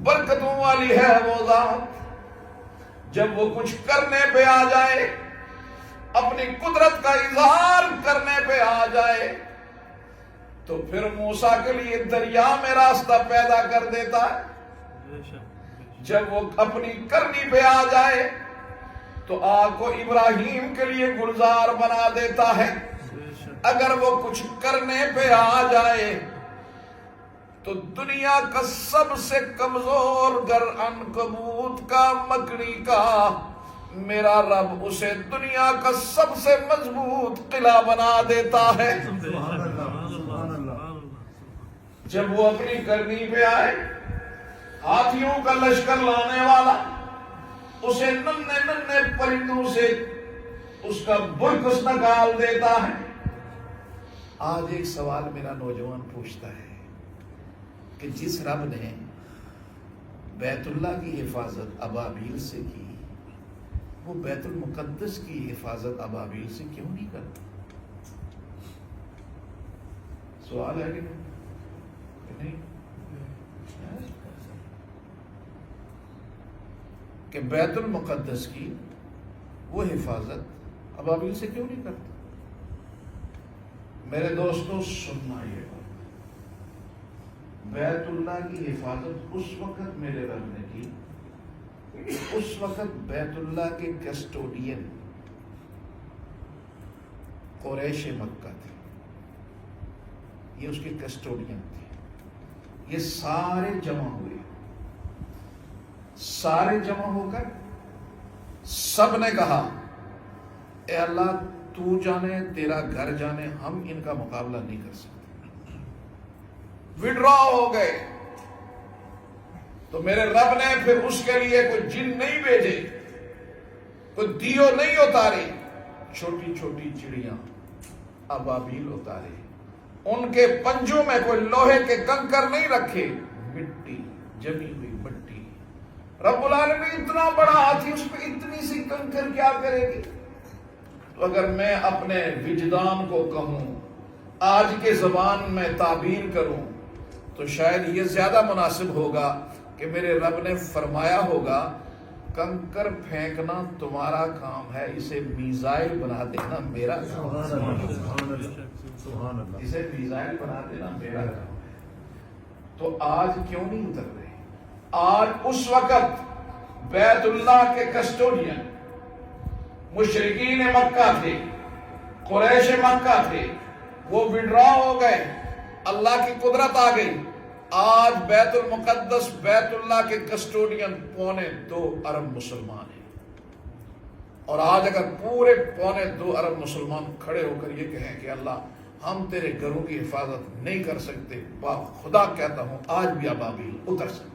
برکتوں والی ہے وہ ذات، جب وہ کچھ کرنے پہ آ جائے، اپنی قدرت کا اظہار کرنے پہ آ جائے، تو پھر موسیٰ کے لیے دریا میں راستہ پیدا کر دیتا ہے۔ جب وہ اپنی کرنی پہ آ جائے تو آگ کو ابراہیم کے لیے گلزار بنا دیتا ہے۔ اگر وہ کچھ کرنے پہ آ جائے تو دنیا کا سب سے کمزور گر عنکبوت کا مکڑی کا میرا رب اسے دنیا کا سب سے مضبوط قلعہ بنا دیتا ہے۔ جب وہ اپنی کرنی پہ آئے، ہاتھیوں کا لشکر لانے والا اسے ننھے ننھے پرندوں سے اس کا برکس نکال دیتا ہے۔ آج ایک سوال میرا نوجوان پوچھتا ہے کہ جس رب نے بیت اللہ کی حفاظت ابابیل سے کی، وہ بیت المقدس کی حفاظت ابابیل سے کیوں نہیں کرتا؟ سوال ہے کہ نہیں؟ کہ بیت المقدس کی وہ حفاظت ابابیل سے کیوں نہیں کرتا؟ میرے دوستوں سننا یہ بات، بیت اللہ کی حفاظت اس وقت میرے رب نے کی، اس وقت بیت اللہ کے کسٹوڈین قریش مکہ تھے، یہ اس کے کسٹوڈین تھے۔ یہ سارے جمع ہوئے، سارے جمع ہو کر سب نے کہا اے اللہ تو جانے، تیرا گھر جانے، ہم ان کا مقابلہ نہیں کر سکتے۔ وڈرا ہو گئے تو میرے رب نے پھر اس کے لیے کوئی جن نہیں بھیجے، کوئی دیو نہیں اتاری، چھوٹی چھوٹی چڑیاں ابابیل اتارے، ان کے پنجوں میں کوئی لوہے کے کنکر نہیں رکھے، مٹی، جمی ہوئی مٹی۔ رب العالمین اتنا بڑا ہاتھی، اس پہ اتنی سی کنکر کیا کرے گی؟ تو اگر میں اپنے وجدان کو کہوں، آج کے زبان میں تعبیر کروں، تو شاید یہ زیادہ مناسب ہوگا کہ میرے رب نے فرمایا ہوگا کنکر پھینکنا تمہارا کام ہے، اسے میزائل بنا دینا میرا کام ہے۔ اسے میزائل بنا دینا میرا کام ہے۔ تو آج کیوں نہیں اتر رہے؟ آج اس وقت بیت اللہ کے کسٹوڈین مشرکین مکہ تھے، قریش مکہ تھے، وہ وڈرا ہو گئے، اللہ کی قدرت آ گئی۔ آج بیت المقدس، بیت اللہ کے کسٹوڈین 2.25 ارب مسلمان ہیں، اور آج اگر پورے 2.25 ارب مسلمان کھڑے ہو کر یہ کہیں کہ اللہ ہم تیرے گھروں کی حفاظت نہیں کر سکتے، خدا کہتا ہوں آج بھی ابابیل اتر سکتے۔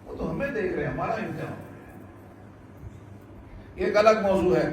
وہ تو ہمیں دیکھ رہے ہیں، ہمارا امتحان ہے، یہ ایک الگ موضوع ہے۔